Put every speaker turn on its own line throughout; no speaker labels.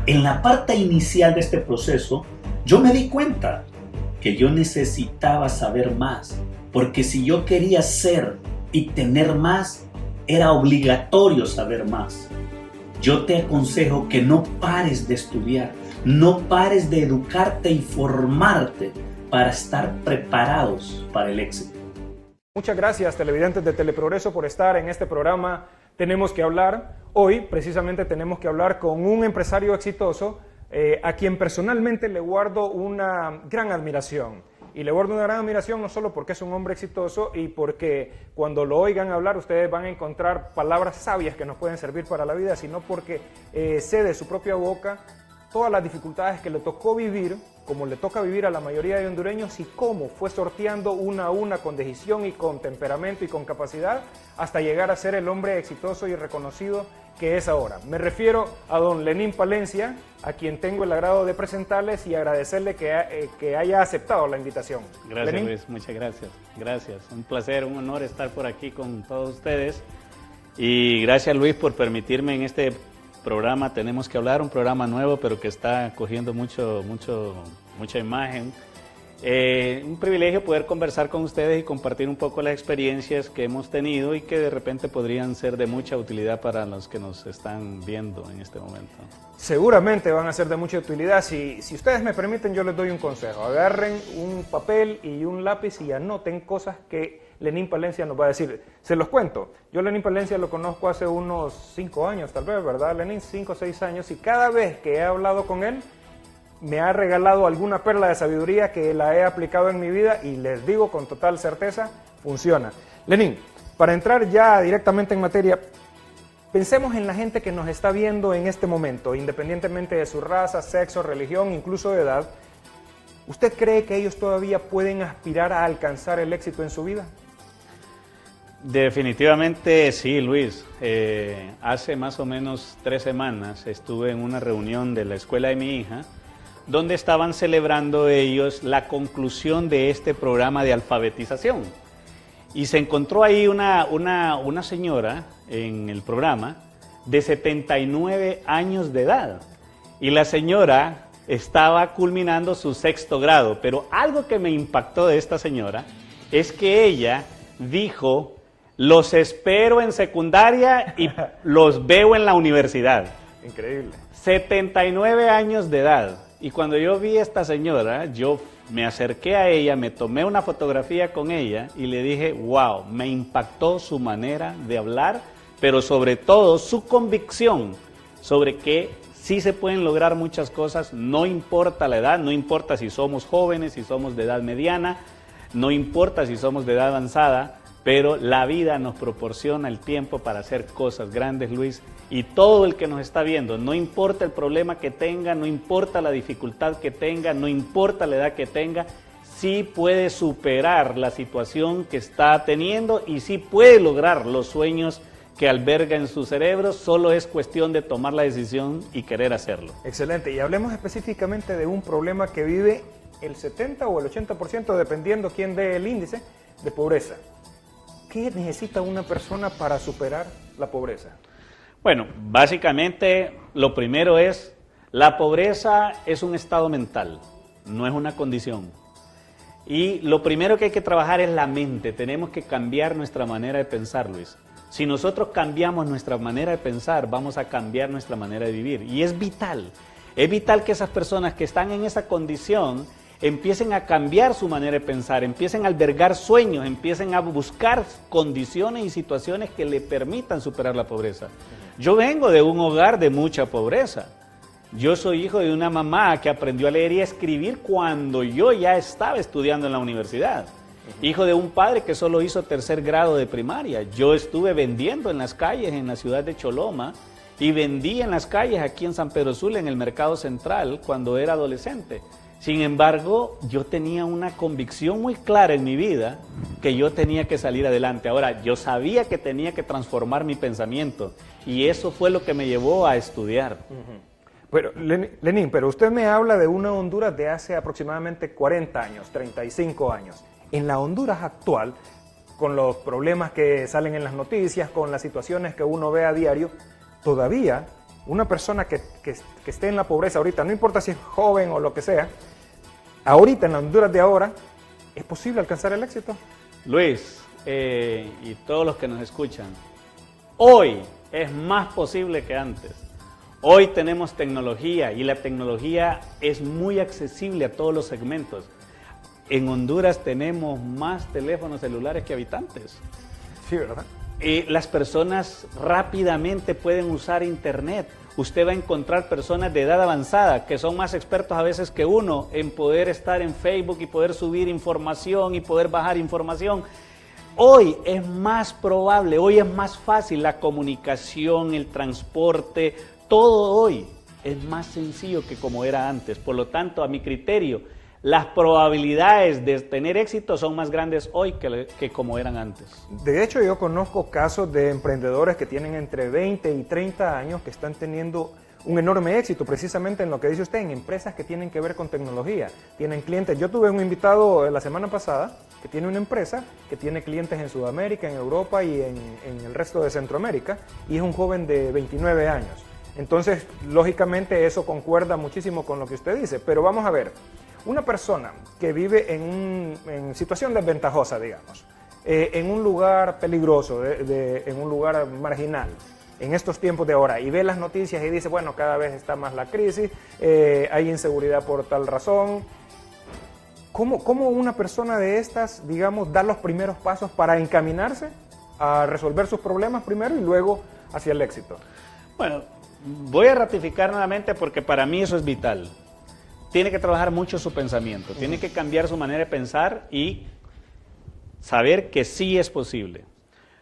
En la parte inicial de este proceso, yo me di cuenta que yo necesitaba saber más, porque si yo quería ser y tener más, era obligatorio saber más. Yo te aconsejo que no pares de estudiar, no pares de educarte y formarte para estar preparados para el éxito.
Muchas gracias, televidentes de Teleprogreso, por estar en este programa Tenemos que hablar. Hoy, precisamente, tenemos que hablar con un empresario exitoso a quien personalmente le guardo una gran admiración. Y le guardo una gran admiración no solo porque es un hombre exitoso y porque cuando lo oigan hablar ustedes van a encontrar palabras sabias que nos pueden servir para la vida, sino porque sé de su propia boca todas las dificultades que le tocó vivir, como le toca vivir a la mayoría de hondureños, y cómo fue sorteando una a una con decisión y con temperamento y con capacidad hasta llegar a ser el hombre exitoso y reconocido que es ahora. Me refiero a don Lenín Palencia, a quien tengo el agrado de presentarles y agradecerle que haya aceptado la invitación.
Gracias,
Lenín.
Luis, muchas gracias. Gracias, un placer, un honor estar por aquí con todos ustedes. Y gracias, Luis, por permitirme en este programa Tenemos que hablar, un programa nuevo, pero que está cogiendo mucha imagen. Un privilegio poder conversar con ustedes y compartir un poco las experiencias que hemos tenido y que de repente podrían ser de mucha utilidad para los que nos están viendo en este momento.
Seguramente van a ser de mucha utilidad. Si ustedes me permiten, yo les doy un consejo. Agarren un papel y un lápiz y anoten cosas que Lenín Palencia nos va a decir. Se los cuento. Yo Lenín Palencia lo conozco hace unos 5 años, tal vez, ¿verdad, Lenín? 5 o 6 años. Y cada vez que he hablado con él, me ha regalado alguna perla de sabiduría que la he aplicado en mi vida y les digo con total certeza, funciona. Lenín, para entrar ya directamente en materia, pensemos en la gente que nos está viendo en este momento, independientemente de su raza, sexo, religión, incluso de edad. ¿Usted cree que ellos todavía pueden aspirar a alcanzar el éxito en su vida?
Definitivamente sí, Luis. Hace más o menos 3 semanas estuve en una reunión de la escuela de mi hija, donde estaban celebrando ellos la conclusión de este programa de alfabetización. Y se encontró ahí una señora en el programa de 79 años de edad. Y la señora estaba culminando su 6º grado. Pero algo que me impactó de esta señora es que ella dijo: los espero en secundaria y los veo en la universidad.
Increíble.
79 años de edad. Y cuando yo vi a esta señora, yo me acerqué a ella, me tomé una fotografía con ella y le dije, wow, me impactó su manera de hablar, pero sobre todo su convicción sobre que sí se pueden lograr muchas cosas, no importa la edad, no importa si somos jóvenes, si somos de edad mediana, no importa si somos de edad avanzada, pero la vida nos proporciona el tiempo para hacer cosas grandes, Luis. Y todo el que nos está viendo, no importa el problema que tenga, no importa la dificultad que tenga, no importa la edad que tenga, sí puede superar la situación que está teniendo y sí puede lograr los sueños que alberga en su cerebro, solo es cuestión de tomar la decisión y querer hacerlo.
Excelente, y hablemos específicamente de un problema que vive el 70 o el 80%, dependiendo quién dé el índice, de pobreza. ¿Qué necesita una persona para superar la pobreza?
Bueno, básicamente lo primero es, la pobreza es un estado mental, no es una condición. Y lo primero que hay que trabajar es la mente, tenemos que cambiar nuestra manera de pensar, Luis. Si nosotros cambiamos nuestra manera de pensar, vamos a cambiar nuestra manera de vivir. Y es vital que esas personas que están en esa condición empiecen a cambiar su manera de pensar, empiecen a albergar sueños, empiecen a buscar condiciones y situaciones que le permitan superar la pobreza. Yo vengo de un hogar de mucha pobreza. Yo soy hijo de una mamá que aprendió a leer y a escribir cuando yo ya estaba estudiando en la universidad. Hijo de un padre que solo hizo 3er grado de primaria. Yo estuve vendiendo en las calles en la ciudad de Choloma y vendí en las calles aquí en San Pedro Sula, en el Mercado Central, cuando era adolescente. Sin embargo, yo tenía una convicción muy clara en mi vida que yo tenía que salir adelante. Ahora, yo sabía que tenía que transformar mi pensamiento y eso fue lo que me llevó a estudiar.
Pero, Lenín, pero usted me habla de una Honduras de hace aproximadamente 40 años, 35 años. En la Honduras actual, con los problemas que salen en las noticias, con las situaciones que uno ve a diario, todavía una persona que esté en la pobreza ahorita, no importa si es joven o lo que sea, ahorita en la Honduras de ahora, ¿es posible alcanzar el éxito?
Luis, y todos los que nos escuchan, hoy es más posible que antes. Hoy tenemos tecnología y la tecnología es muy accesible a todos los segmentos. En Honduras tenemos más teléfonos celulares que habitantes.
Sí, ¿verdad?
Las personas rápidamente pueden usar internet. Usted va a encontrar personas de edad avanzada que son más expertos a veces que uno en poder estar en Facebook y poder subir información y poder bajar información. Hoy es más probable, hoy es más fácil la comunicación, el transporte, todo hoy es más sencillo que como era antes. Por lo tanto, a mi criterio, las probabilidades de tener éxito son más grandes hoy que como eran antes.
De hecho, yo conozco casos de emprendedores que tienen entre 20 y 30 años que están teniendo un enorme éxito precisamente en lo que dice usted, en empresas que tienen que ver con tecnología. Tienen clientes. Yo tuve un invitado la semana pasada que tiene una empresa que tiene clientes en Sudamérica, en Europa y en el resto de Centroamérica, y es un joven de 29 años. Entonces, lógicamente, eso concuerda muchísimo con lo que usted dice. Pero vamos a ver, una persona que vive en situación desventajosa, digamos, en un lugar peligroso, en un lugar marginal, en estos tiempos de ahora, y ve las noticias y dice, bueno, cada vez está más la crisis, hay inseguridad por tal razón. ¿Cómo una persona de estas, digamos, da los primeros pasos para encaminarse a resolver sus problemas primero y luego hacia el éxito?
Bueno, voy a ratificar nuevamente porque para mí eso es vital. Tiene que trabajar mucho su pensamiento, tiene que cambiar su manera de pensar y saber que sí es posible.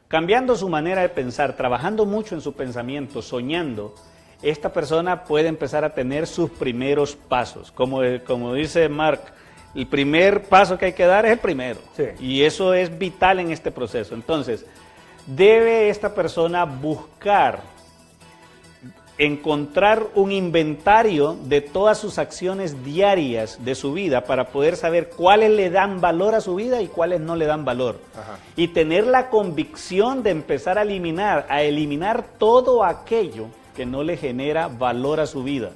Cambiando su manera de pensar, trabajando mucho en su pensamiento, soñando, esta persona puede empezar a tener sus primeros pasos. Como dice Mark, el primer paso que hay que dar es el primero.
Sí.
Y eso es vital en este proceso. Entonces, debe esta persona buscar encontrar un inventario de todas sus acciones diarias de su vida para poder saber cuáles le dan valor a su vida y cuáles no le dan valor.
Ajá.
Y tener la convicción de empezar a eliminar todo aquello que no le genera valor a su vida.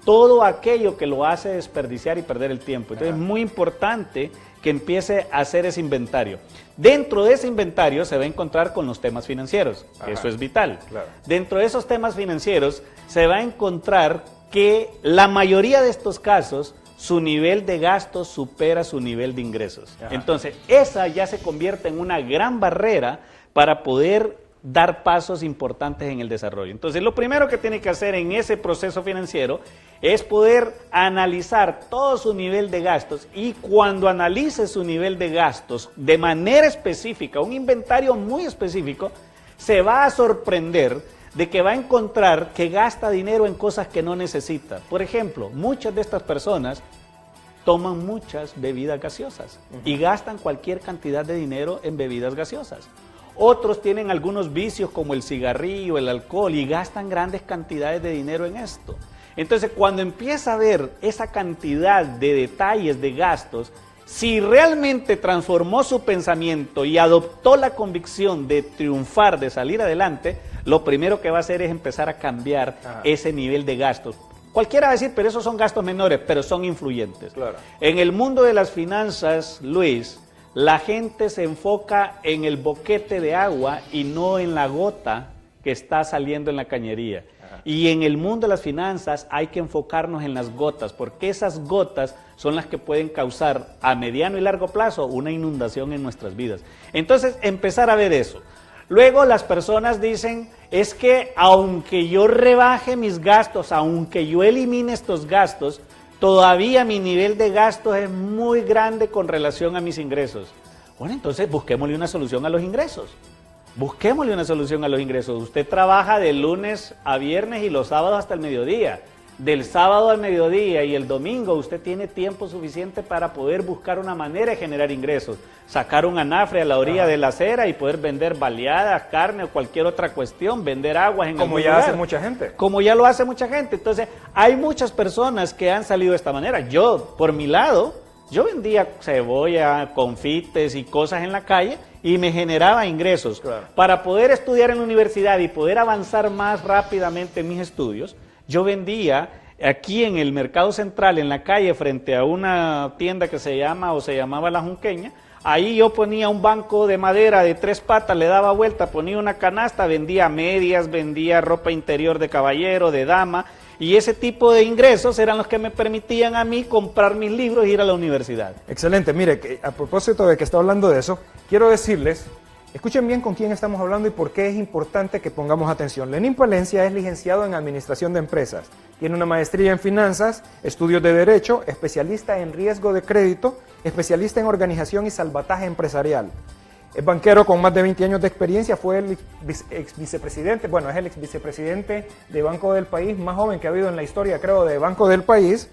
Todo aquello que lo hace desperdiciar y perder el tiempo. Entonces es muy importante que empiece a hacer ese inventario. Dentro de ese inventario se va a encontrar con los temas financieros,
Ajá.
eso es vital.
Claro.
Dentro de esos temas financieros se va a encontrar que la mayoría de estos casos su nivel de gastos supera su nivel de ingresos.
Ajá.
Entonces esa ya se convierte en una gran barrera para poder dar pasos importantes en el desarrollo. Entonces, lo primero que tiene que hacer en ese proceso financiero es poder analizar todo su nivel de gastos y cuando analice su nivel de gastos de manera específica, un inventario muy específico, se va a sorprender de que va a encontrar que gasta dinero en cosas que no necesita. Por ejemplo, muchas de estas personas toman muchas bebidas gaseosas y gastan cualquier cantidad de dinero en bebidas gaseosas. Otros tienen algunos vicios como el cigarrillo, el alcohol y gastan grandes cantidades de dinero en esto. Entonces, cuando empieza a ver esa cantidad de detalles de gastos, si realmente transformó su pensamiento y adoptó la convicción de triunfar, de salir adelante, lo primero que va a hacer es empezar a cambiar ese nivel de gastos. Cualquiera va a decir, pero esos son gastos menores, pero son influyentes.
Claro.
En el mundo de las finanzas, Luis, la gente se enfoca en el boquete de agua y no en la gota que está saliendo en la cañería. Ajá. Y en el mundo de las finanzas hay que enfocarnos en las gotas, porque esas gotas son las que pueden causar a mediano y largo plazo una inundación en nuestras vidas. Entonces, empezar a ver eso. Luego las personas dicen, es que aunque yo rebaje mis gastos, aunque yo elimine estos gastos, todavía mi nivel de gastos es muy grande con relación a mis ingresos. Bueno, entonces busquémosle una solución a los ingresos. Busquémosle una solución a los ingresos. Usted trabaja de lunes a viernes y los sábados hasta el mediodía. Del sábado al mediodía y el domingo usted tiene tiempo suficiente para poder buscar una manera de generar ingresos. Sacar un anafre a la orilla de la acera y poder vender baleadas, carne o cualquier otra cuestión, vender aguas en
como ya
lugar.
hace mucha gente.
Como ya lo hace mucha gente. Entonces, hay muchas personas que han salido de esta manera. Yo, por mi lado, Yo vendía cebolla, confites y cosas en la calle y me generaba ingresos.
Claro.
Para poder estudiar en la universidad y poder avanzar más rápidamente en mis estudios, yo vendía aquí en el Mercado Central, en la calle, frente a una tienda que se llamaba La Junqueña. Ahí yo ponía un banco de madera de 3 patas, le daba vuelta, ponía una canasta, vendía medias, vendía ropa interior de caballero, de dama, y ese tipo de ingresos eran los que me permitían a mí comprar mis libros e ir a la universidad.
Excelente. Mire, a propósito de que está hablando de eso, quiero decirles, escuchen bien con quién estamos hablando y por qué es importante que pongamos atención. Lenín Palencia es licenciado en Administración de Empresas, tiene una maestría en Finanzas, estudios de Derecho, especialista en Riesgo de Crédito, especialista en Organización y Salvataje Empresarial. Es banquero con más de 20 años de experiencia, fue el ex vicepresidente, bueno, es el ex vicepresidente de Banco del País, más joven que ha habido en la historia, creo, de Banco del País,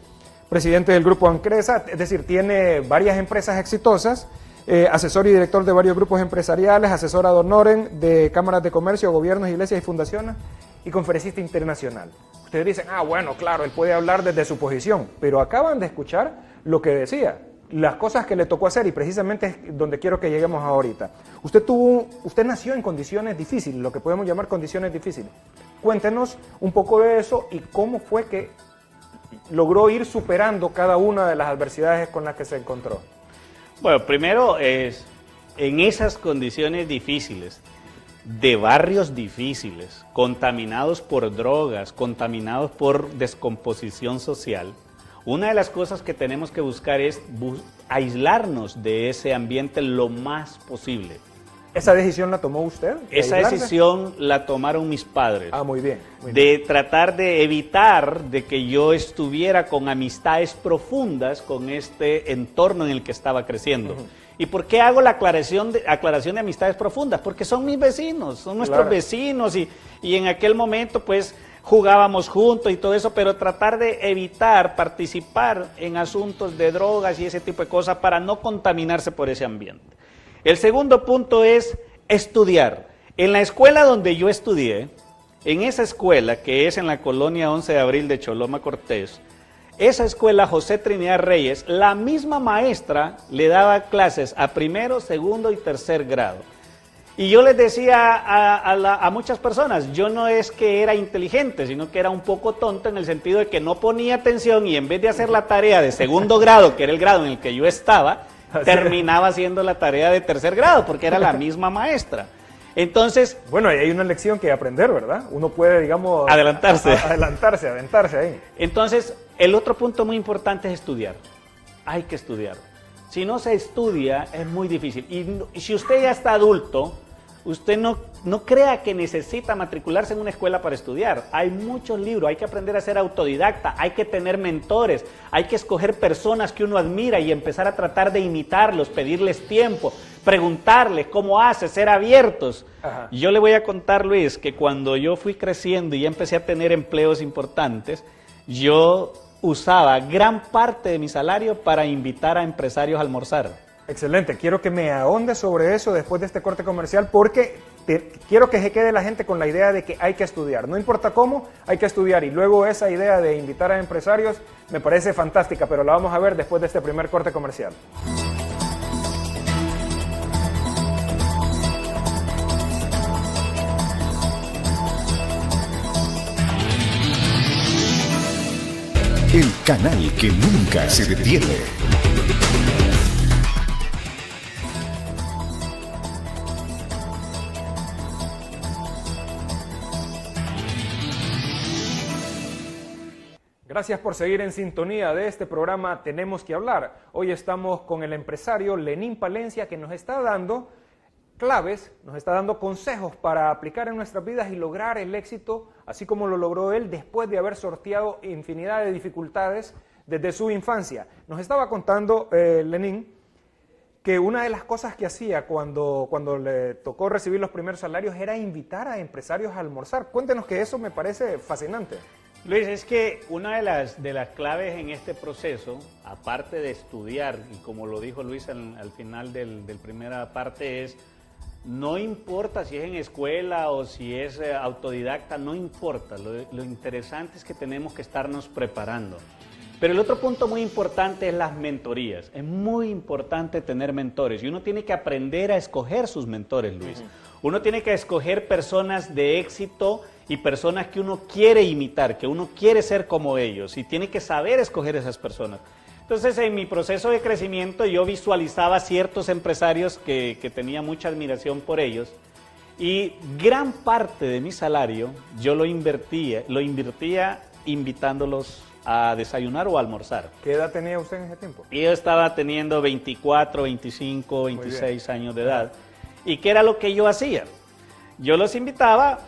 presidente del Grupo Ancresa, es decir, tiene varias empresas exitosas, asesor y director de varios grupos empresariales, asesor ad honorem de cámaras de comercio, gobiernos, iglesias y fundaciones y conferencista internacional. Ustedes dicen, bueno, claro, él puede hablar desde su posición, pero acaban de escuchar lo que decía, las cosas que le tocó hacer y precisamente es donde quiero que lleguemos ahorita. Usted nació en condiciones difíciles, lo que podemos llamar condiciones difíciles. Cuéntenos un poco de eso y cómo fue que logró ir superando cada una de las adversidades con las que se encontró.
Bueno, primero es en esas condiciones difíciles, de barrios difíciles, contaminados por drogas, contaminados por descomposición social, una de las cosas que tenemos que buscar es aislarnos de ese ambiente lo más posible.
¿Esa decisión la tomó usted?
Esa decisión la tomaron mis padres.
Muy bien.
De tratar de evitar de que yo estuviera con amistades profundas con este entorno en el que estaba creciendo. ¿Y por qué hago la aclaración de amistades profundas? Porque son mis vecinos, son nuestros vecinos y en aquel momento pues jugábamos juntos y todo eso, pero tratar de evitar participar en asuntos de drogas y ese tipo de cosas para no contaminarse por ese ambiente. El segundo punto es estudiar. En la escuela donde yo estudié, en esa escuela que es en la colonia 11 de Abril de Choloma Cortés, esa escuela José Trinidad Reyes, la misma maestra le daba clases a primero, segundo y tercer grado. Y yo les decía a muchas personas, yo no es que era inteligente, sino que era un poco tonto en el sentido de que no ponía atención y en vez de hacer la tarea de segundo grado, que era el grado en el que yo estaba, terminaba haciendo la tarea de tercer grado, porque era la misma maestra. Entonces...
Bueno, hay una lección que aprender, ¿verdad? Uno puede, digamos...
Adelantarse.
Aventarse ahí.
Entonces, el otro punto muy importante es estudiar. Hay que estudiar. Si no se estudia, es muy difícil. Y si usted ya está adulto, usted no crea que necesita matricularse en una escuela para estudiar. Hay muchos libros, hay que aprender a ser autodidacta, hay que tener mentores, hay que escoger personas que uno admira y empezar a tratar de imitarlos, pedirles tiempo, preguntarles cómo hace, ser abiertos. Ajá. Yo le voy a contar, Luis, que cuando yo fui creciendo y ya empecé a tener empleos importantes, yo usaba gran parte de mi salario para invitar a empresarios a almorzar.
Excelente, quiero que me ahonde sobre eso después de este corte comercial porque quiero que se quede la gente con la idea de que hay que estudiar, no importa cómo, hay que estudiar y luego esa idea de invitar a empresarios me parece fantástica, pero la vamos a ver después de este primer corte comercial.
El canal que nunca se detiene.
Gracias por seguir en sintonía de este programa Tenemos que hablar. Hoy estamos con el empresario Lenín Palencia que nos está dando claves, nos está dando consejos para aplicar en nuestras vidas y lograr el éxito, así como lo logró él después de haber sorteado infinidad de dificultades desde su infancia. Nos estaba contando Lenín que una de las cosas que hacía cuando le tocó recibir los primeros salarios era invitar a empresarios a almorzar. Cuéntenos, que eso me parece fascinante.
Luis, es que una de las claves en este proceso, aparte de estudiar, y como lo dijo Luis al final del primera parte, es no importa si es en escuela o si es autodidacta, no importa, lo interesante es que tenemos que estarnos preparando. Pero el otro punto muy importante es las mentorías. Es muy importante tener mentores y uno tiene que aprender a escoger sus mentores, Luis. Uno tiene que escoger personas de éxito y personas que uno quiere imitar, que uno quiere ser como ellos y tiene que saber escoger esas personas. Entonces, en mi proceso de crecimiento yo visualizaba ciertos empresarios que tenía mucha admiración por ellos y gran parte de mi salario yo lo invertía invitándolos a desayunar o a almorzar.
¿Qué edad tenía usted en ese tiempo?
Y yo estaba teniendo 24, 25, 26 años de edad. ¿Y qué era lo que yo hacía? Yo los invitaba,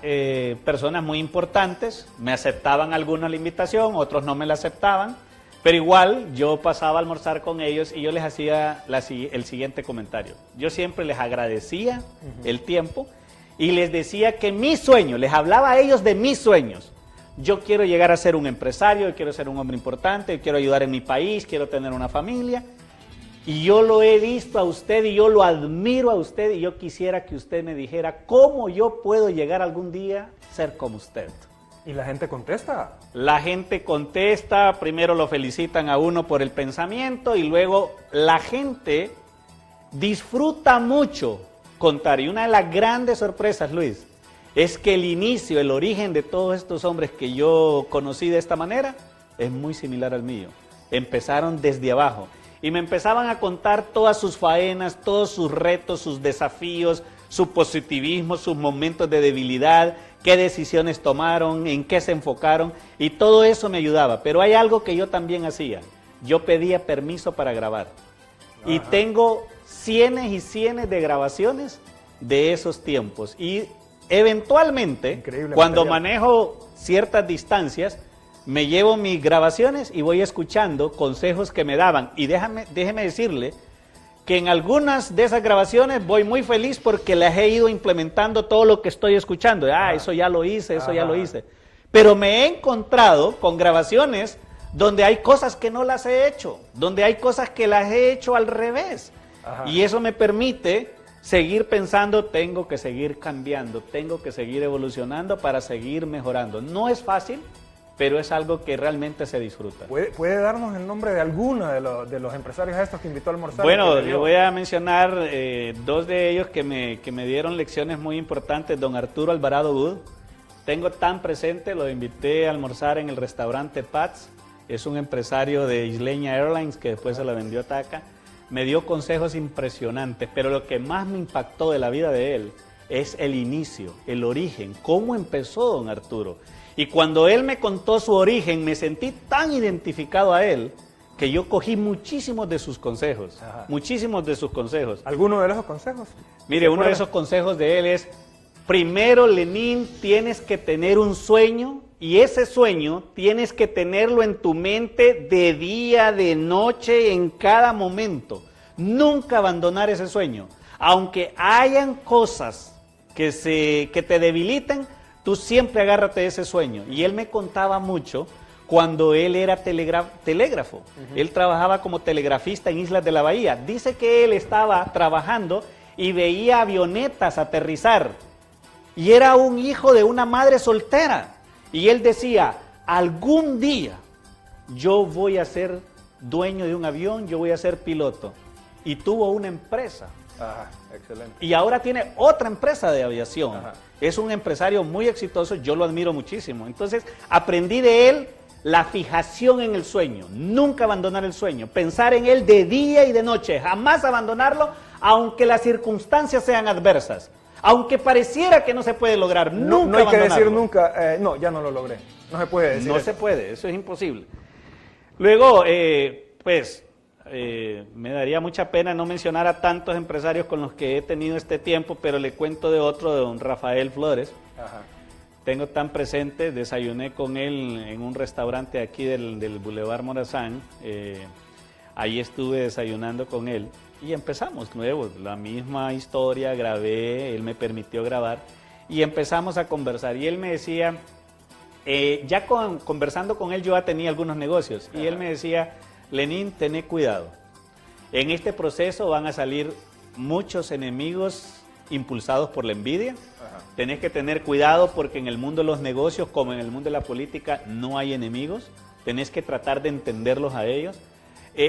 personas muy importantes, me aceptaban algunos la invitación, otros no me la aceptaban, pero igual yo pasaba a almorzar con ellos y yo les hacía el siguiente comentario. Yo siempre les agradecía el tiempo y les decía que mi sueño, les hablaba a ellos de mis sueños. Yo quiero llegar a ser un empresario, yo quiero ser un hombre importante, yo quiero ayudar en mi país, quiero tener una familia. Y yo lo he visto a usted y yo lo admiro a usted y yo quisiera que usted me dijera cómo yo puedo llegar algún día a ser como usted.
¿Y la gente contesta?
La gente contesta, primero lo felicitan a uno por el pensamiento y luego la gente disfruta mucho contar. Y una de las grandes sorpresas, Luis, es que el inicio, el origen de todos estos hombres que yo conocí de esta manera es muy similar al mío. Empezaron desde abajo y me empezaban a contar todas sus faenas, todos sus retos, sus desafíos, su positivismo, sus momentos de debilidad, qué decisiones tomaron, en qué se enfocaron y todo eso me ayudaba. Pero hay algo que yo también hacía, yo pedía permiso para grabar. Y tengo cientos y cientos de grabaciones de esos tiempos y eventualmente, cuando manejo ciertas distancias, me llevo mis grabaciones y voy escuchando consejos que me daban. Y déjeme decirle que en algunas de esas grabaciones voy muy feliz porque les he ido implementando todo lo que estoy escuchando. Eso ya lo hice, eso ya lo hice. Pero me he encontrado con grabaciones donde hay cosas que no las he hecho, donde hay cosas que las he hecho al revés. Y eso me permite seguir pensando, tengo que seguir cambiando, tengo que seguir evolucionando para seguir mejorando. No es fácil, pero es algo que realmente se disfruta.
¿Puede darnos el nombre de alguno de los empresarios estos que invitó a almorzar?
Bueno, le voy a mencionar dos de ellos que me dieron lecciones muy importantes. Don Arturo Alvarado Wood, tengo tan presente, lo invité a almorzar en el restaurante Pats, es un empresario de Isleña Airlines que después se la vendió a TACA. Me dio consejos impresionantes, pero lo que más me impactó de la vida de él es el inicio, el origen, cómo empezó don Arturo. Y cuando él me contó su origen, me sentí tan identificado a él que yo cogí muchísimos de sus consejos, muchísimos de sus consejos.
¿Alguno de esos consejos?
Mire, uno de esos consejos de él es, primero, Lenín, tienes que tener un sueño y ese sueño tienes que tenerlo en tu mente de día, de noche, en cada momento. Nunca abandonar ese sueño. Aunque hayan cosas que te debiliten, tú siempre agárrate de ese sueño. Y él me contaba mucho cuando él era telégrafo. Él trabajaba como telegrafista en Islas de la Bahía. Dice que él estaba trabajando y veía avionetas aterrizar. Y era un hijo de una madre soltera. Y él decía, algún día yo voy a ser dueño de un avión, yo voy a ser piloto. Y tuvo una empresa.
Excelente.
Y ahora tiene otra empresa de aviación. Es un empresario muy exitoso, yo lo admiro muchísimo. Entonces, aprendí de él la fijación en el sueño, nunca abandonar el sueño, pensar en él de día y de noche, jamás abandonarlo, aunque las circunstancias sean adversas. Aunque pareciera que no se puede lograr, nunca
no hay que decir
abandonarlo.
nunca, no, ya no lo logré. No se puede decir
No
eso.
se puede, eso es imposible. Luego, me daría mucha pena no mencionar a tantos empresarios con los que he tenido este tiempo, pero le cuento de otro, de don Rafael Flores. Tengo tan presente, desayuné con él en un restaurante aquí del Boulevard Morazán. Ahí estuve desayunando con él y empezamos nuevo, la misma historia, grabé, él me permitió grabar y empezamos a conversar. Y él me decía, conversando con él yo ya tenía algunos negocios y él me decía, Lenín, tené cuidado. En este proceso van a salir muchos enemigos impulsados por la envidia. Tenés que tener cuidado porque en el mundo de los negocios, como en el mundo de la política, no hay enemigos, tenés que tratar de entenderlos a ellos.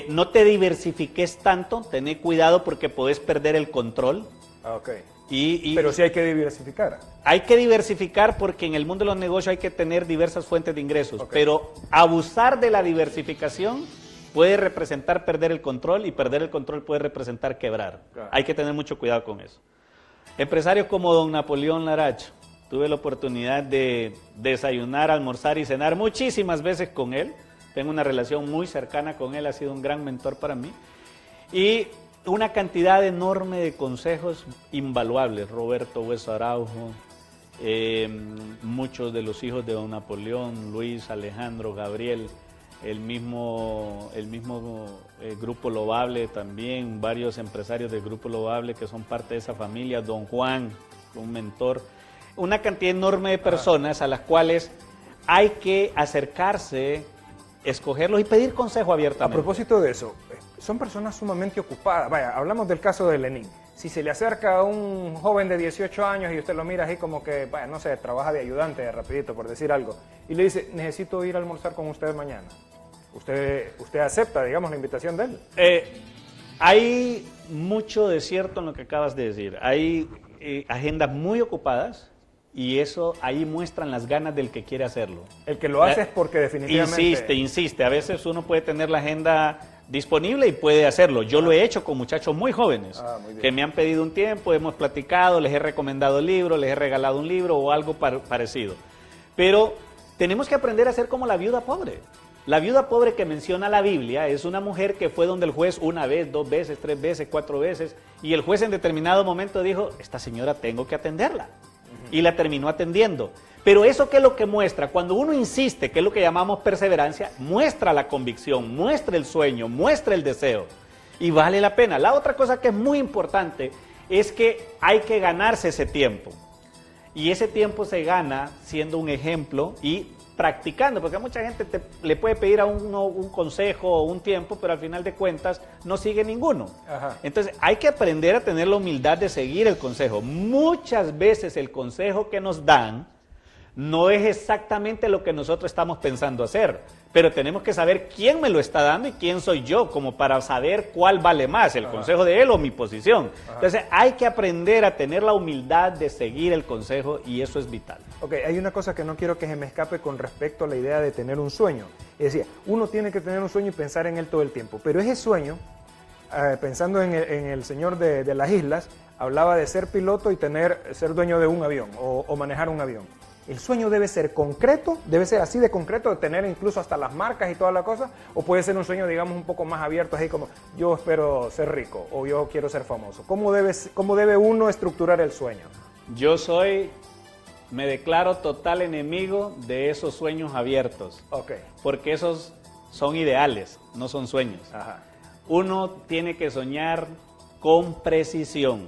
No te diversifiques tanto, tené cuidado porque podés perder el control.
Ok. Pero sí hay que diversificar.
Hay que diversificar porque en el mundo de los negocios hay que tener diversas fuentes de ingresos,
Ok.
pero abusar de la diversificación puede representar perder el control y perder el control puede representar quebrar.
Claro.
Hay que tener mucho cuidado con eso. Empresarios como don Napoleón Laracho, tuve la oportunidad de desayunar, almorzar y cenar muchísimas veces con él. Tengo una relación muy cercana con él, ha sido un gran mentor para mí. Y una cantidad enorme de consejos invaluables. Roberto Hueso Araujo, muchos de los hijos de don Napoleón, Luis, Alejandro, Gabriel, el mismo Grupo Loable también, varios empresarios del Grupo Loable que son parte de esa familia, don Juan, un mentor, una cantidad enorme de personas a las cuales hay que acercarse, escogerlos y pedir consejo
A
abiertamente.
propósito de eso, son personas sumamente ocupadas. Vaya, hablamos del caso de Lenín. Si se le acerca a un joven de 18 años y usted lo mira así como que, vaya, no sé, trabaja de ayudante, rapidito, por decir algo, y le dice, necesito ir a almorzar con usted mañana. ¿Usted acepta, digamos, la invitación de él?
Hay mucho de cierto en lo que acabas de decir. Hay agendas muy ocupadas y eso ahí muestran las ganas del que quiere hacerlo.
El que lo hace es porque definitivamente...
Insiste. A veces uno puede tener la agenda disponible y puede hacerlo. Yo lo he hecho con muchachos muy jóvenes
Muy bien.
que me han pedido un tiempo, hemos platicado, les he recomendado libros, les he regalado un libro o algo parecido. Pero tenemos que aprender a ser como la viuda pobre. La viuda pobre que menciona la Biblia es una mujer que fue donde el juez una vez, 2 veces, 3 veces, 4 veces, y el juez en determinado momento dijo, esta señora tengo que atenderla. Y la terminó atendiendo. Pero eso, ¿qué es lo que muestra? Cuando uno insiste, que es lo que llamamos perseverancia, muestra la convicción, muestra el sueño, muestra el deseo. Y vale la pena. La otra cosa que es muy importante es que hay que ganarse ese tiempo. Y ese tiempo se gana siendo un ejemplo y practicando, porque a mucha gente le puede pedir a uno un consejo o un tiempo, pero al final de cuentas no sigue ninguno.
Ajá.
Entonces hay que aprender a tener la humildad de seguir el consejo. Muchas veces el consejo que nos dan no es exactamente lo que nosotros estamos pensando hacer, pero tenemos que saber quién me lo está dando y quién soy yo, como para saber cuál vale más, el consejo de él o mi posición. Entonces hay que aprender a tener la humildad de seguir el consejo y eso es vital.
Ok, hay una cosa que no quiero que se me escape con respecto a la idea de tener un sueño. Es decir, uno tiene que tener un sueño y pensar en él todo el tiempo, pero ese sueño, pensando en el señor de las islas, hablaba de ser piloto y ser dueño de un avión o manejar un avión. ¿El sueño debe ser concreto? ¿Debe ser así de concreto, de tener incluso hasta las marcas y toda la cosa? ¿O puede ser un sueño, digamos, un poco más abierto, así como yo espero ser rico o yo quiero ser famoso? ¿Cómo debe uno estructurar el sueño?
Me declaro total enemigo de esos sueños abiertos,
Ok.
porque esos son ideales, no son sueños.
Ajá.
Uno tiene que soñar con precisión.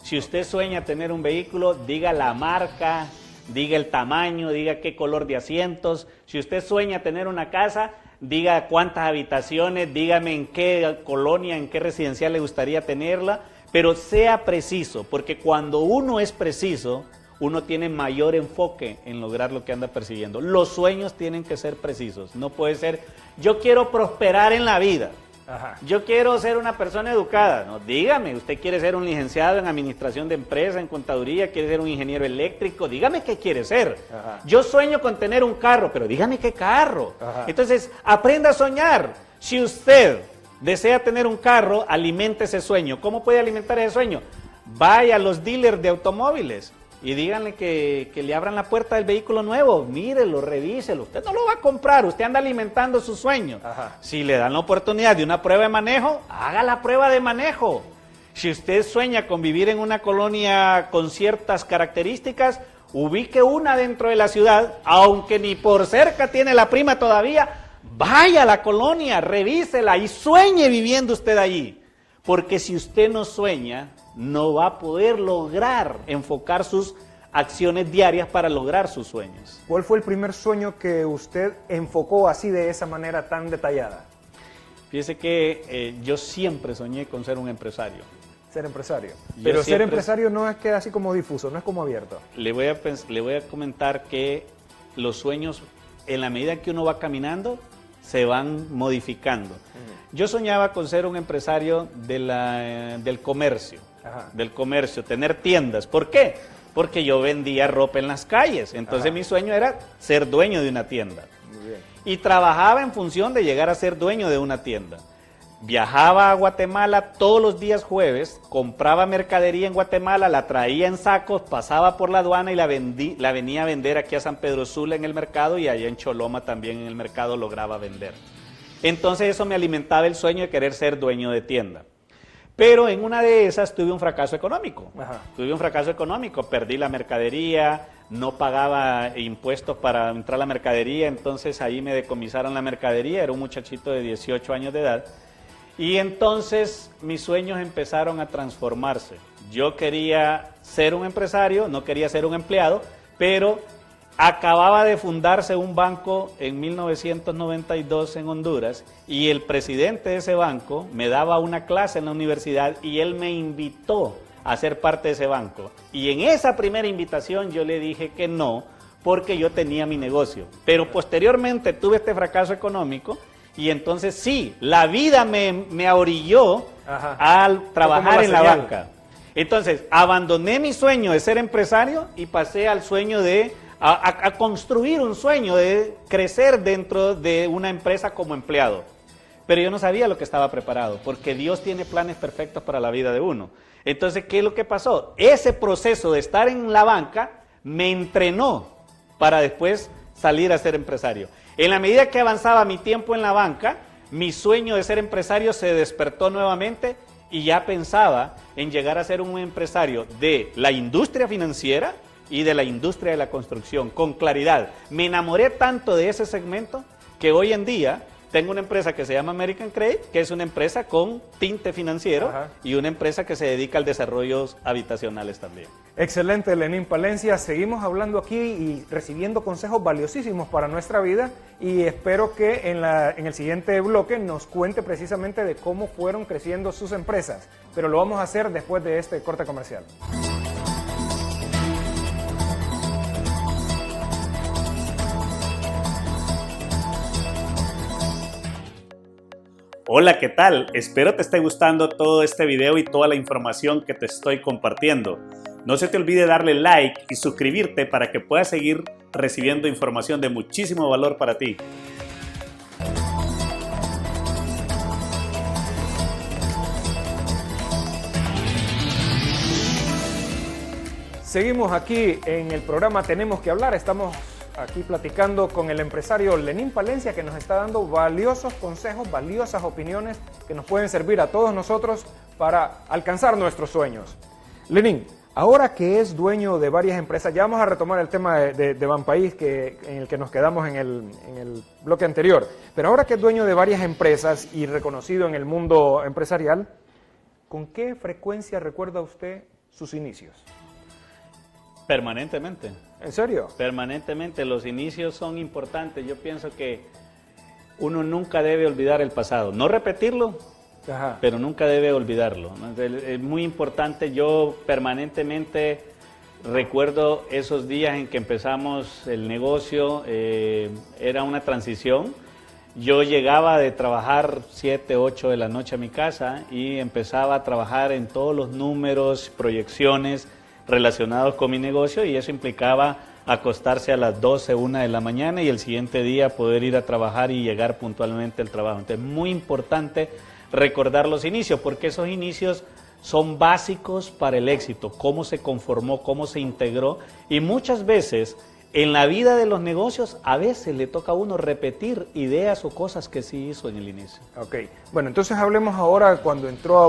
Si usted sueña tener un vehículo, diga la marca, diga el tamaño, diga qué color de asientos. Si usted sueña tener una casa, diga cuántas habitaciones, dígame en qué colonia, en qué residencial le gustaría tenerla, pero sea preciso, porque cuando uno es preciso, uno tiene mayor enfoque en lograr lo que anda persiguiendo. Los sueños tienen que ser precisos, no puede ser, yo quiero prosperar en la vida.
Ajá.
Yo quiero ser una persona educada. No, dígame, usted quiere ser un licenciado en administración de empresa, en contaduría, quiere ser un ingeniero eléctrico, dígame qué quiere ser.
Ajá.
Yo sueño con tener un carro, pero dígame qué carro.
Ajá.
Entonces, aprenda a soñar. Si usted desea tener un carro, alimente ese sueño. ¿Cómo puede alimentar ese sueño? Vaya a los dealers de automóviles y díganle que le abran la puerta del vehículo nuevo, mírelo, revíselo. Usted no lo va a comprar, usted anda alimentando su sueño.
Ajá.
Si le dan la oportunidad de una prueba de manejo, haga la prueba de manejo. Si usted sueña con vivir en una colonia con ciertas características, ubique una dentro de la ciudad, aunque ni por cerca tiene la prima todavía, vaya a la colonia, revísela y sueñe viviendo usted allí. Porque si usted no sueña, no va a poder lograr enfocar sus acciones diarias para lograr sus sueños.
¿Cuál fue el primer sueño que usted enfocó así de esa manera tan detallada?
Fíjese que yo siempre soñé con ser un empresario.
Ser empresario.
Yo
Pero ser
siempre-
empresario no es que así como difuso, no es como abierto.
Le voy a comentar que los sueños, en la medida que uno va caminando, se van modificando. Yo soñaba con ser un empresario del comercio, tener tiendas. ¿Por qué? Porque yo vendía ropa en las calles, entonces mi sueño era ser dueño de una tienda.
Muy bien.
Y trabajaba en función de llegar a ser dueño de una tienda. Viajaba a Guatemala todos los días jueves, compraba mercadería en Guatemala, la traía en sacos, pasaba por la aduana y la venía a vender aquí a San Pedro Sula en el mercado, y allá en Choloma también en el mercado lograba vender. Entonces eso me alimentaba el sueño de querer ser dueño de tienda. Pero en una de esas tuve un fracaso económico. Perdí la mercadería, no pagaba impuestos para entrar a la mercadería, entonces ahí me decomisaron la mercadería, era un muchachito de 18 años de edad. Y entonces mis sueños empezaron a transformarse. Yo quería ser un empresario, no quería ser un empleado, pero acababa de fundarse un banco en 1992 en Honduras, y el presidente de ese banco me daba una clase en la universidad y él me invitó a ser parte de ese banco. Y en esa primera invitación yo le dije que no, porque yo tenía mi negocio. Pero posteriormente tuve este fracaso económico. Y entonces sí, la vida me orilló al trabajar en la banca. Entonces abandoné mi sueño de ser empresario y pasé al sueño de a construir un sueño de crecer dentro de una empresa como empleado. Pero yo no sabía lo que estaba preparado, porque Dios tiene planes perfectos para la vida de uno. Entonces, ¿qué es lo que pasó? Ese proceso de estar en la banca me entrenó para después salir a ser empresario. En la medida que avanzaba mi tiempo en la banca, mi sueño de ser empresario se despertó nuevamente y ya pensaba en llegar a ser un empresario de la industria financiera y de la industria de la construcción, con claridad. Me enamoré tanto de ese segmento que hoy en día tengo una empresa que se llama American Credit, que es una empresa con tinte financiero y una empresa que se dedica al desarrollo habitacionales también.
Excelente, Lenín Palencia. Seguimos hablando aquí y recibiendo consejos valiosísimos para nuestra vida, y espero que en el siguiente bloque nos cuente precisamente de cómo fueron creciendo sus empresas. Pero lo vamos a hacer después de este corte comercial.
Hola, ¿qué tal? Espero te esté gustando todo este video y toda la información que te estoy compartiendo. No se te olvide darle like y suscribirte para que puedas seguir recibiendo información de muchísimo valor para ti.
Seguimos aquí en el programa Tenemos que Hablar. Estamos aquí platicando con el empresario Lenín Palencia, que nos está dando valiosos consejos, valiosas opiniones que nos pueden servir a todos nosotros para alcanzar nuestros sueños. Lenín, ahora que es dueño de varias empresas, ya vamos a retomar el tema de Banpaís en el que nos quedamos en el bloque anterior, pero ahora que es dueño de varias empresas y reconocido en el mundo empresarial, ¿con qué frecuencia recuerda usted sus inicios?
Permanentemente.
¿En serio?
Permanentemente. Los inicios son importantes. Yo pienso que uno nunca debe olvidar el pasado. No repetirlo, pero nunca debe olvidarlo. Es muy importante. Yo permanentemente recuerdo esos días en que empezamos el negocio. Era una transición. Yo llegaba de trabajar 7, 8 de la noche a mi casa y empezaba a trabajar en todos los números, proyecciones relacionados con mi negocio, y eso implicaba acostarse a las 12, 1 de la mañana y el siguiente día poder ir a trabajar y llegar puntualmente al trabajo. Entonces, muy importante recordar los inicios, porque esos inicios son básicos para el éxito, cómo se conformó, cómo se integró, y muchas veces en la vida de los negocios a veces le toca a uno repetir ideas o cosas que sí hizo en el inicio.
Ok, bueno, entonces hablemos ahora cuando entró a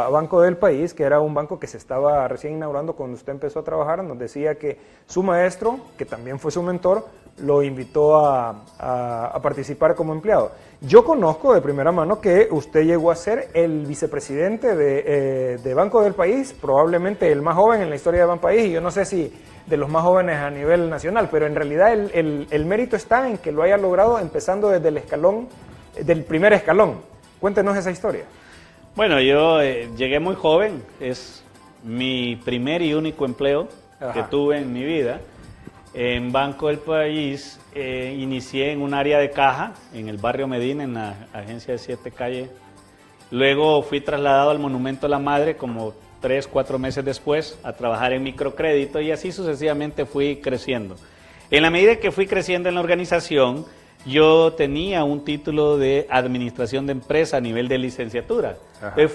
Banco del País, que era un banco que se estaba recién inaugurando cuando usted empezó a trabajar. Nos decía que su maestro, que también fue su mentor, lo invitó a participar como empleado. Yo conozco de primera mano que usted llegó a ser el vicepresidente de Banco del País, probablemente el más joven en la historia de Banpaís, y yo no sé si de los más jóvenes a nivel nacional, pero en realidad el mérito está en que lo haya logrado empezando desde el escalón, del primer escalón. Cuéntenos esa historia.
Bueno, yo llegué muy joven, es mi primer y único empleo que tuve en mi vida, En Banco del País inicié en un área de caja, en el barrio Medina, en la agencia de 7 Calle. Luego fui trasladado al Monumento a la Madre como 3, 4 meses después a trabajar en microcrédito y así sucesivamente fui creciendo. En la medida que fui creciendo en la organización, yo tenía un título de administración de empresa a nivel de licenciatura.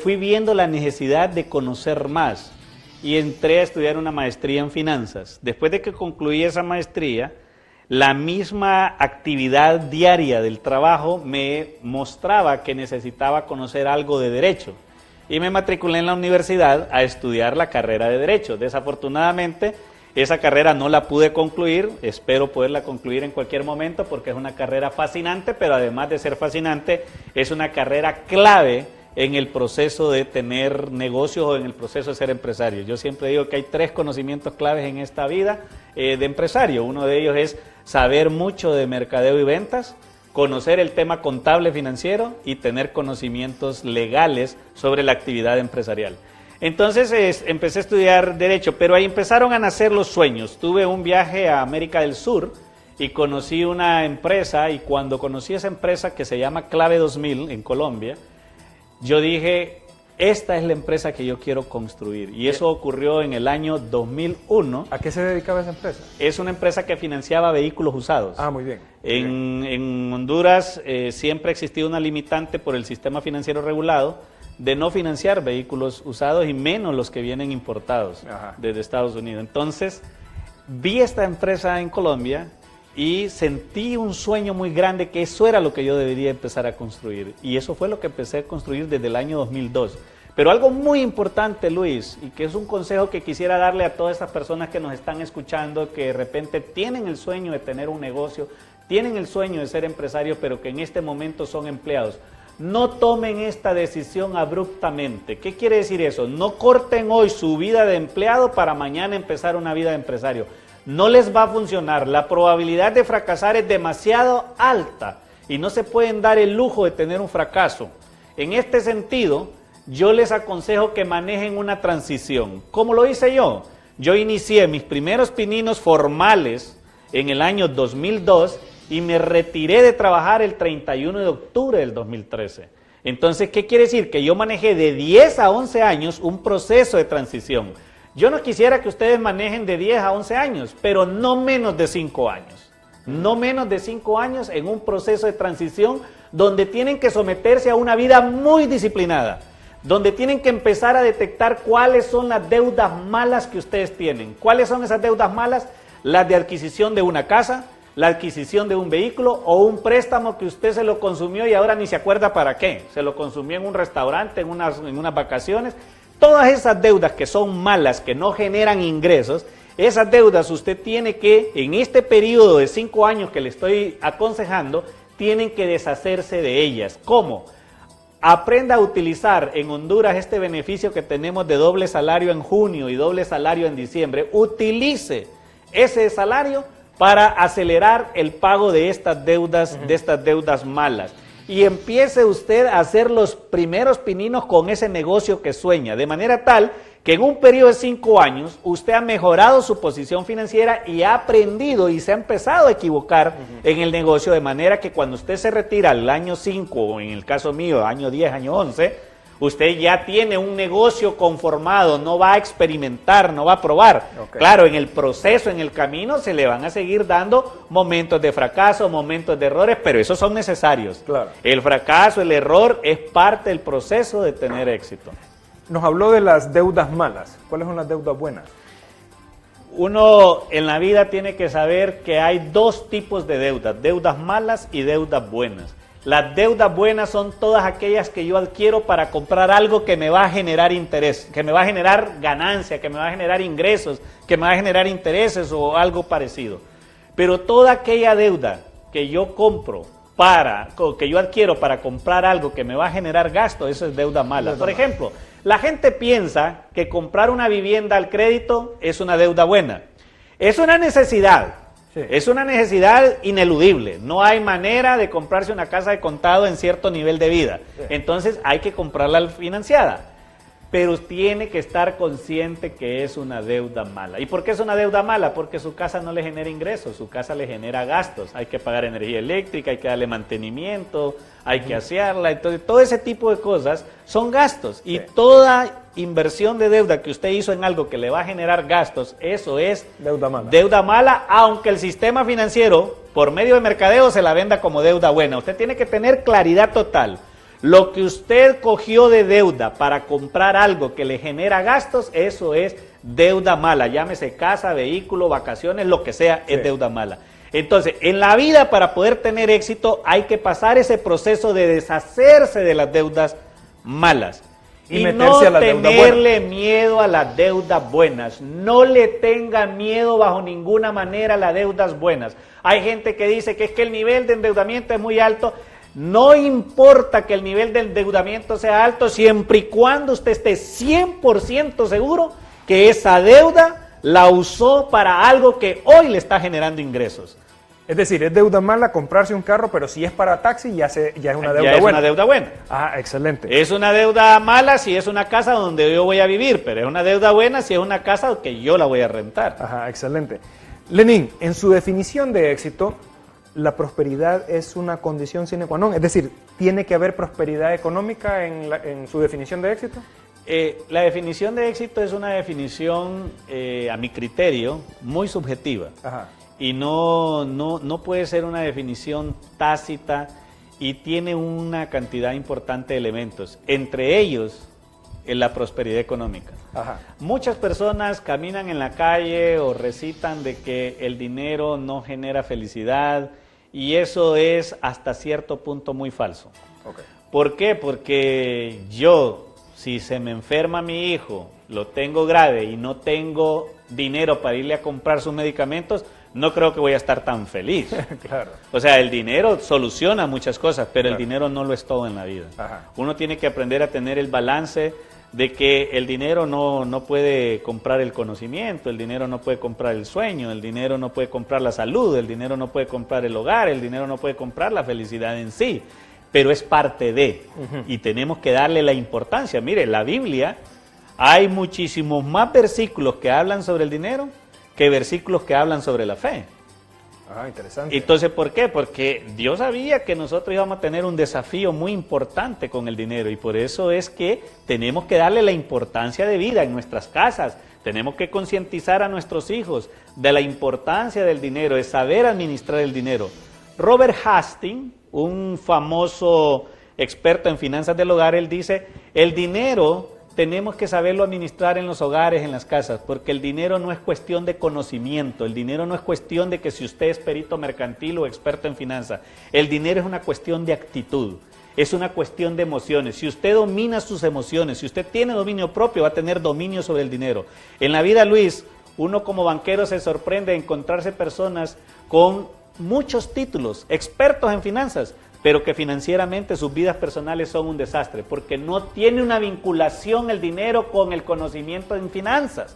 Fui viendo la necesidad de conocer más y entré a estudiar una maestría en finanzas. Después de que concluí esa maestría, la misma actividad diaria del trabajo me mostraba que necesitaba conocer algo de derecho. Y me matriculé en la universidad a estudiar la carrera de derecho. Desafortunadamente, esa carrera no la pude concluir, espero poderla concluir en cualquier momento porque es una carrera fascinante, pero además de ser fascinante, es una carrera clave en el proceso de tener negocios o en el proceso de ser empresario. Yo siempre digo que hay 3 conocimientos claves en esta vida de empresario. Uno de ellos es saber mucho de mercadeo y ventas, conocer el tema contable financiero y tener conocimientos legales sobre la actividad empresarial. Entonces empecé a estudiar Derecho, pero ahí empezaron a nacer los sueños. Tuve un viaje a América del Sur y conocí una empresa, y cuando conocí esa empresa que se llama Clave 2000 en Colombia, yo dije, esta es la empresa que yo quiero construir. Y eso ocurrió en el año 2001.
¿A qué se dedicaba esa empresa?
Es una empresa que financiaba vehículos usados.
Ah, muy bien.
En Honduras siempre ha existido una limitante por el sistema financiero regulado de no financiar vehículos usados y menos los que vienen importados desde Estados Unidos. Entonces, vi esta empresa en Colombia y sentí un sueño muy grande que eso era lo que yo debería empezar a construir. Y eso fue lo que empecé a construir desde el año 2002. Pero algo muy importante, Luis, y que es un consejo que quisiera darle a todas estas personas que nos están escuchando, que de repente tienen el sueño de tener un negocio, tienen el sueño de ser empresarios, pero que en este momento son empleados. No tomen esta decisión abruptamente. ¿Qué quiere decir eso? No corten hoy su vida de empleado para mañana empezar una vida de empresario. No les va a funcionar. La probabilidad de fracasar es demasiado alta y no se pueden dar el lujo de tener un fracaso. En este sentido, yo les aconsejo que manejen una transición. ¿Cómo lo hice yo? Yo inicié mis primeros pininos formales en el año 2002 y me retiré de trabajar el 31 de octubre del 2013. Entonces, ¿qué quiere decir? Que yo manejé de 10 a 11 años un proceso de transición. Yo no quisiera que ustedes manejen de 10 a 11 años, pero no menos de 5 años. No menos de 5 años en un proceso de transición donde tienen que someterse a una vida muy disciplinada, donde tienen que empezar a detectar cuáles son las deudas malas que ustedes tienen. ¿Cuáles son esas deudas malas? Las de adquisición de una casa, la adquisición de un vehículo o un préstamo que usted se lo consumió y ahora ni se acuerda para qué. Se lo consumió en un restaurante, en unas vacaciones. Todas esas deudas que son malas, que no generan ingresos, esas deudas usted tiene que, en este periodo de 5 años que le estoy aconsejando, tienen que deshacerse de ellas. ¿Cómo? Aprenda a utilizar en Honduras este beneficio que tenemos de doble salario en junio y doble salario en diciembre. Utilice ese salario para acelerar el pago de estas deudas malas. Y empiece usted a hacer los primeros pininos con ese negocio que sueña, de manera tal que en un periodo de 5 años usted ha mejorado su posición financiera y ha aprendido y se ha empezado a equivocar en el negocio, de manera que cuando usted se retira al año 5, o en el caso mío, año 10, año 11, usted ya tiene un negocio conformado, no va a experimentar, no va a probar. Claro, en el proceso, en el camino, se le van a seguir dando momentos de fracaso, momentos de errores, pero esos son necesarios.
Claro.
El fracaso, el error, es parte del proceso de tener éxito.
Nos habló de las deudas malas. ¿Cuáles son las deudas buenas?
Uno en la vida tiene que saber que hay 2 tipos de deudas malas y deudas buenas. Las deudas buenas son todas aquellas que yo adquiero para comprar algo que me va a generar interés, que me va a generar ganancia, que me va a generar ingresos, que me va a generar intereses o algo parecido. Pero toda aquella deuda que yo compro que yo adquiero para comprar algo que me va a generar gasto, eso es deuda mala. Por ejemplo, la gente piensa que comprar una vivienda al crédito es una deuda buena. Es una necesidad. Sí. Es una necesidad ineludible. No hay manera de comprarse una casa de contado en cierto nivel de vida. Sí. Entonces hay que comprarla financiada. pero tiene que estar consciente que es una deuda mala. ¿Y por qué es una deuda mala? Porque su casa no le genera ingresos, su casa le genera gastos. Hay que pagar energía eléctrica, hay que darle mantenimiento, hay que asearla. Entonces, todo ese tipo de cosas son gastos. Y toda inversión de deuda que usted hizo en algo que le va a generar gastos, eso es
Deuda mala.
deuda mala, aunque el sistema financiero, por medio de mercadeo, se la venda como deuda buena. Usted tiene que tener claridad total. Lo que usted cogió de deuda para comprar algo que le genera gastos, eso es deuda mala. Llámese casa, vehículo, vacaciones, lo que sea, es deuda mala. Entonces, en la vida, para poder tener éxito, hay que pasar ese proceso de deshacerse de las deudas malas. Y no tenerle miedo a las deudas buenas. No le tenga miedo bajo ninguna manera a las deudas buenas. Hay gente que dice que es que el nivel de endeudamiento es muy alto. No importa que el nivel de endeudamiento sea alto, siempre y cuando usted esté 100% seguro que esa deuda la usó para algo que hoy le está generando ingresos.
Es decir, es deuda mala comprarse un carro, pero si es para taxi ya es una deuda buena.
Ya es una deuda buena.
Ah, excelente.
Es una deuda mala si es una casa donde yo voy a vivir, pero es una deuda buena si es una casa que yo la voy a rentar.
Ajá, excelente. Lenín, en su definición de éxito, la prosperidad es una condición sine qua non, es decir, ¿tiene que haber prosperidad económica en su definición de éxito?
La definición de éxito es una definición, a mi criterio, muy subjetiva.
Ajá.
Y no puede ser una definición tácita y tiene una cantidad importante de elementos, entre ellos la prosperidad económica.
Ajá.
Muchas personas caminan en la calle o recitan de que el dinero no genera felicidad y eso es hasta cierto punto muy falso.
Okay.
¿Por qué? Porque yo, si se me enferma mi hijo, lo tengo grave y no tengo dinero para irle a comprar sus medicamentos, no creo que voy a estar tan feliz.
Claro.
O sea, el dinero soluciona muchas cosas, pero
Claro.
el dinero no lo es todo en la vida.
Ajá.
Uno tiene que aprender a tener el balance de que el dinero no puede comprar el conocimiento, el dinero no puede comprar el sueño, el dinero no puede comprar la salud, el dinero no puede comprar el hogar, el dinero no puede comprar la felicidad en sí, pero es parte de, y tenemos que darle la importancia. Mire, la Biblia, hay muchísimos más versículos que hablan sobre el dinero que versículos que hablan sobre la fe.
Ah, interesante.
Entonces, ¿por qué? Porque Dios sabía que nosotros íbamos a tener un desafío muy importante con el dinero y por eso es que tenemos que darle la importancia de vida en nuestras casas. Tenemos que concientizar a nuestros hijos de la importancia del dinero, de saber administrar el dinero. Robert Hastings, un famoso experto en finanzas del hogar, él dice, el dinero tenemos que saberlo administrar en los hogares, en las casas, porque el dinero no es cuestión de conocimiento, el dinero no es cuestión de que si usted es perito mercantil o experto en finanzas, el dinero es una cuestión de actitud, es una cuestión de emociones. Si usted domina sus emociones, si usted tiene dominio propio, va a tener dominio sobre el dinero. En la vida, Luis, uno como banquero se sorprende de encontrarse personas con muchos títulos, expertos en finanzas, pero que financieramente sus vidas personales son un desastre, porque no tiene una vinculación el dinero con el conocimiento en finanzas,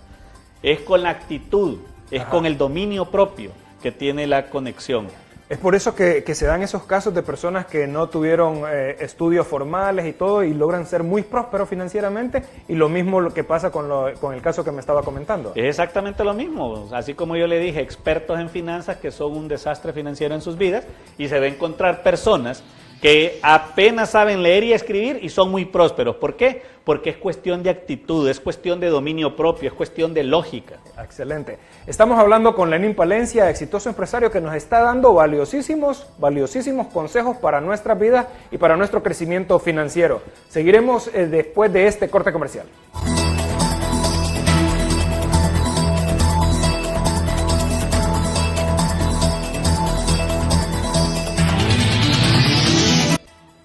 es con la actitud, es con el dominio propio que tiene la conexión.
Es por eso que se dan esos casos de personas que no tuvieron estudios formales y todo y logran ser muy prósperos financieramente y lo mismo lo que pasa con el caso que me estaba comentando.
Es exactamente lo mismo, así como yo le dije, expertos en finanzas que son un desastre financiero en sus vidas y se va a encontrar personas que apenas saben leer y escribir y son muy prósperos. ¿Por qué? Porque es cuestión de actitud, es cuestión de dominio propio, es cuestión de lógica.
Excelente. Estamos hablando con Lenín Palencia, exitoso empresario que nos está dando valiosísimos consejos para nuestras vidas y para nuestro crecimiento financiero. Seguiremos después de este corte comercial.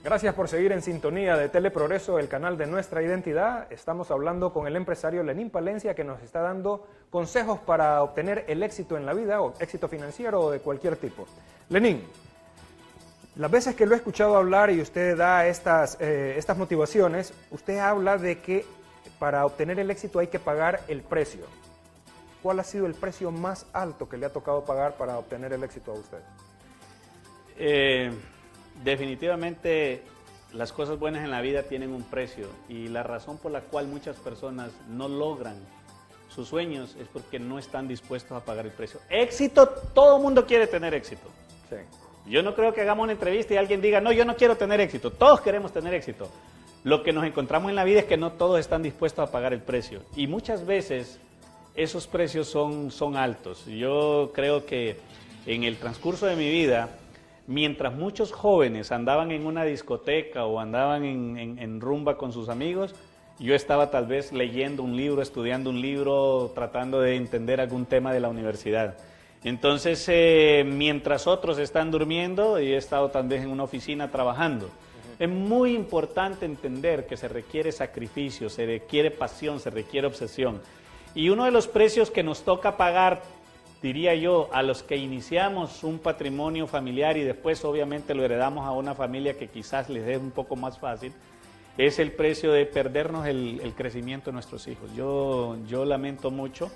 Gracias por seguir en sintonía de Teleprogreso, el canal de nuestra identidad. Estamos hablando con el empresario Lenín Palencia que nos está dando consejos para obtener el éxito en la vida, o éxito financiero o de cualquier tipo. Lenín, las veces que lo he escuchado hablar y usted da estas motivaciones, usted habla de que para obtener el éxito hay que pagar el precio. ¿Cuál ha sido el precio más alto que le ha tocado pagar para obtener el éxito a usted?
Definitivamente las cosas buenas en la vida tienen un precio y la razón por la cual muchas personas no logran sus sueños es porque no están dispuestos a pagar el precio. Éxito, todo el mundo quiere tener éxito.
Sí.
Yo no creo que hagamos una entrevista y alguien diga, no, yo no quiero tener éxito. Todos queremos tener éxito. Lo que nos encontramos en la vida es que no todos están dispuestos a pagar el precio. Y muchas veces esos precios son altos. Yo creo que en el transcurso de mi vida, mientras muchos jóvenes andaban en una discoteca o andaban en rumba con sus amigos, yo estaba tal vez leyendo un libro, estudiando un libro, tratando de entender algún tema de la universidad. Entonces, mientras otros están durmiendo, yo he estado también en una oficina trabajando. Es muy importante entender que se requiere sacrificio, se requiere pasión, se requiere obsesión. Y uno de los precios que nos toca pagar, diría yo, a los que iniciamos un patrimonio familiar y después obviamente lo heredamos a una familia que quizás les es un poco más fácil, es el precio de perdernos el crecimiento de nuestros hijos. Yo lamento mucho,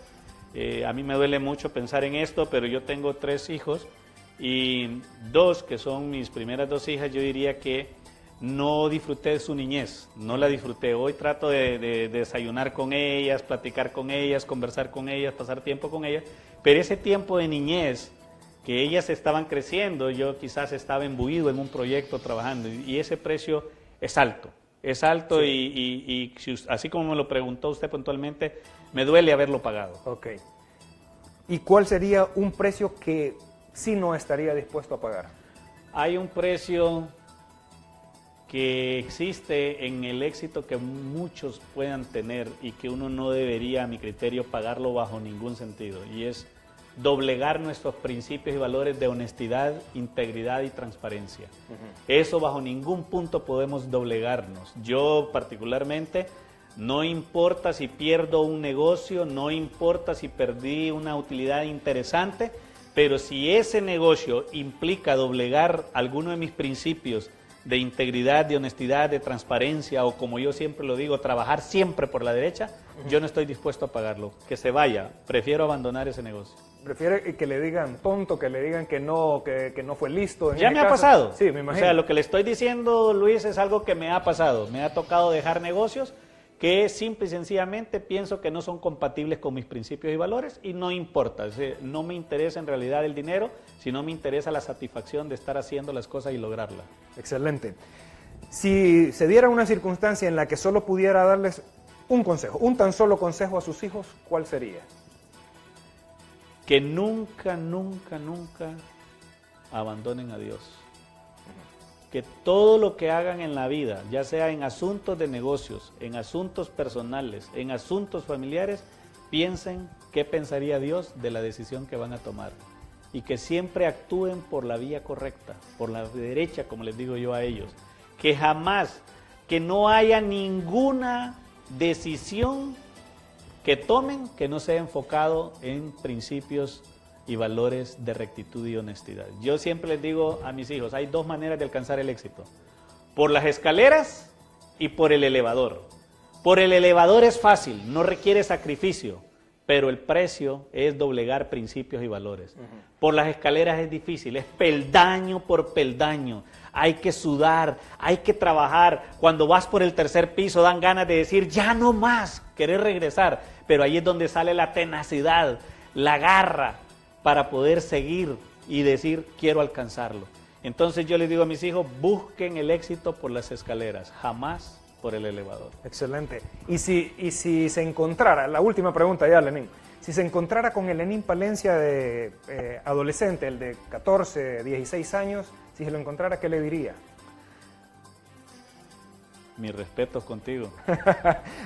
a mí me duele mucho pensar en esto, pero yo tengo 3 hijos y 2, que son mis primeras 2 hijas, yo diría que no disfruté de su niñez, no la disfruté. Hoy trato de desayunar con ellas, platicar con ellas, conversar con ellas, pasar tiempo con ellas, pero ese tiempo de niñez que ellas estaban creciendo, yo quizás estaba imbuido en un proyecto trabajando y ese precio es alto. Es alto, sí. y así como me lo preguntó usted puntualmente, me duele haberlo pagado.
Ok. ¿Y cuál sería un precio que sí no estaría dispuesto a pagar?
Hay un precio que existe en el éxito que muchos puedan tener y que uno no debería, a mi criterio, pagarlo bajo ningún sentido, y es doblegar nuestros principios y valores de honestidad, integridad y transparencia. Eso bajo ningún punto podemos doblegarnos. Yo particularmente, no importa si pierdo un negocio, no importa si perdí una utilidad interesante, pero si ese negocio implica doblegar alguno de mis principios de integridad, de honestidad, de transparencia, o como yo siempre lo digo, trabajar siempre por la derecha, yo no estoy dispuesto a pagarlo. Que se vaya, prefiero abandonar ese negocio.
¿Prefiere que le digan tonto, que le digan que no fue listo?
Ya me ha pasado.
Sí, me imagino.
O sea, lo que le estoy diciendo, Luis, es algo que me ha pasado. Me ha tocado dejar negocios que simple y sencillamente pienso que no son compatibles con mis principios y valores, y no importa. O sea, no me interesa en realidad el dinero, sino me interesa la satisfacción de estar haciendo las cosas y lograrlas.
Excelente. Si se diera una circunstancia en la que solo pudiera darles un consejo, un tan solo consejo a sus hijos, ¿cuál sería?
Que nunca, nunca, nunca abandonen a Dios. Que todo lo que hagan en la vida, ya sea en asuntos de negocios, en asuntos personales, en asuntos familiares, piensen qué pensaría Dios de la decisión que van a tomar. Y que siempre actúen por la vía correcta, por la derecha, como les digo yo a ellos. Que jamás, que no haya ninguna decisión que tomen que no sea enfocado en principios y valores de rectitud y honestidad. Yo siempre les digo a mis hijos, hay 2 maneras de alcanzar el éxito: por las escaleras y por el elevador. Por el elevador es fácil, no requiere sacrificio, pero el precio es doblegar principios y valores. Por las escaleras es difícil, es peldaño por peldaño. Hay que sudar, hay que trabajar. Cuando vas por el 3er piso dan ganas de decir, ya no más, querer regresar. Pero ahí es donde sale la tenacidad, la garra, para poder seguir y decir, quiero alcanzarlo. Entonces yo les digo a mis hijos, busquen el éxito por las escaleras, jamás por el elevador.
Excelente. Y si se encontrara, la última pregunta ya, Lenín, si se encontrara con el Lenín Palencia de adolescente, el de 14, 16 años, si se lo encontrara, ¿qué le diría?
Mis respetos contigo.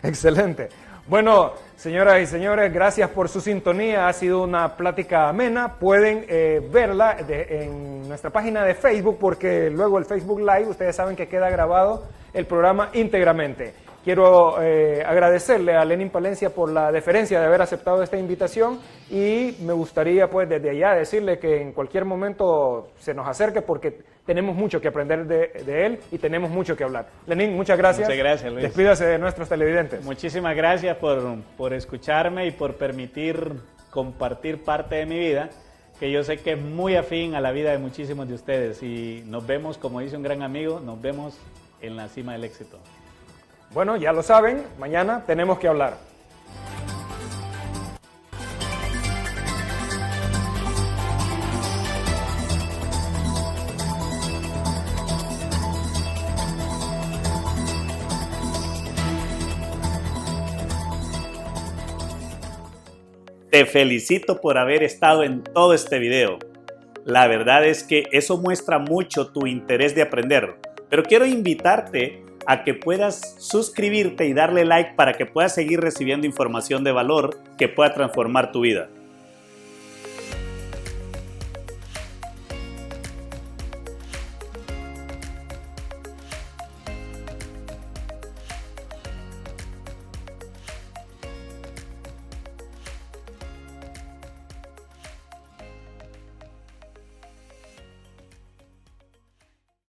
Excelente. Bueno, señoras y señores, gracias por su sintonía. Ha sido una plática amena. Pueden verla en nuestra página de Facebook, porque luego el Facebook Live, ustedes saben que queda grabado el programa íntegramente. Quiero agradecerle a Lenín Palencia por la deferencia de haber aceptado esta invitación, y me gustaría pues desde allá decirle que en cualquier momento se nos acerque, porque tenemos mucho que aprender de él y tenemos mucho que hablar. Lenín, muchas gracias.
Muchas gracias, Luis.
Despídase de nuestros televidentes.
Muchísimas gracias por escucharme y por permitir compartir parte de mi vida, que yo sé que es muy afín a la vida de muchísimos de ustedes. Y nos vemos, como dice un gran amigo, nos vemos en la cima del éxito.
Bueno, ya lo saben, mañana tenemos que hablar.
Te felicito por haber estado en todo este video. La verdad es que eso muestra mucho tu interés de aprender, pero quiero invitarte a que puedas suscribirte y darle like para que puedas seguir recibiendo información de valor que pueda transformar tu vida.